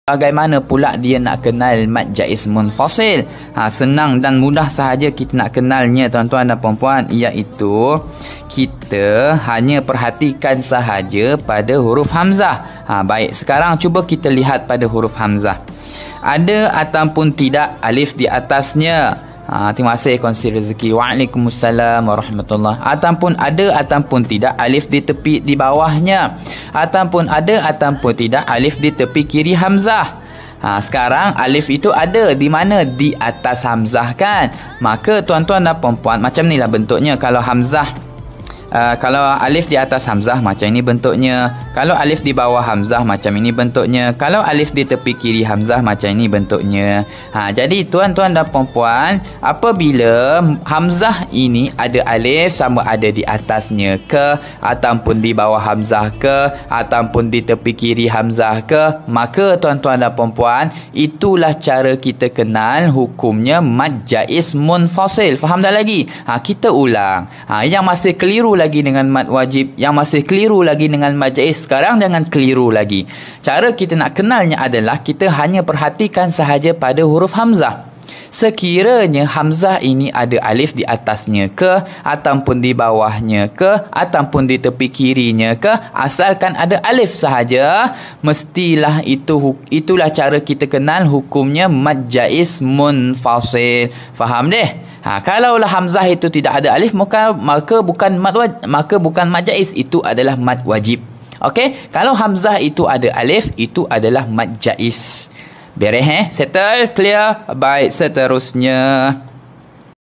Bagaimana pula dia nak kenal mad jaiz munfasil? Senang dan mudah sahaja kita nak kenalnya tuan-tuan dan puan-puan, iaitu kita hanya perhatikan sahaja pada huruf hamzah. Baik, sekarang cuba kita lihat pada huruf hamzah. Ada ataupun tidak alif di atasnya? Terima kasih kongsi rezeki. Waalaikumsalam warahmatullahi. Ataupun ada ataupun tidak alif di tepi di bawahnya. Ataupun ada ataupun tidak alif di tepi kiri hamzah. Sekarang alif itu ada di mana? Di atas hamzah kan? Maka tuan-tuan dan puan-puan, macam inilah bentuknya. Kalau hamzah, kalau alif di atas hamzah macam ini bentuknya. Kalau alif di bawah hamzah macam ini bentuknya. Kalau alif di tepi kiri hamzah macam ini bentuknya. Jadi tuan-tuan dan puan-puan, apabila hamzah ini ada alif, sama ada di atasnya ke, ataupun di bawah hamzah ke, ataupun di tepi kiri hamzah ke, maka tuan-tuan dan puan-puan, itulah cara kita kenal hukumnya mad jaiz munfasil. Faham tak lagi? Kita ulang. Yang masih keliru lagi dengan mad wajib, yang masih keliru lagi dengan mad jaiz, sekarang jangan keliru lagi. Cara kita nak kenalnya adalah kita hanya perhatikan sahaja pada huruf hamzah. Sekiranya hamzah ini ada alif di atasnya ke, ataupun di bawahnya ke, ataupun di tepi kirinya ke, asalkan ada alif sahaja, mestilah itulah cara kita kenal hukumnya mad jaiz munfasil. Faham deh? Kalaulah hamzah itu tidak ada alif, maka bukan mad jaiz, itu adalah mad wajib. Okey, kalau hamzah itu ada alif, itu adalah mad jaiz. Beres, settle, clear. Baik, seterusnya.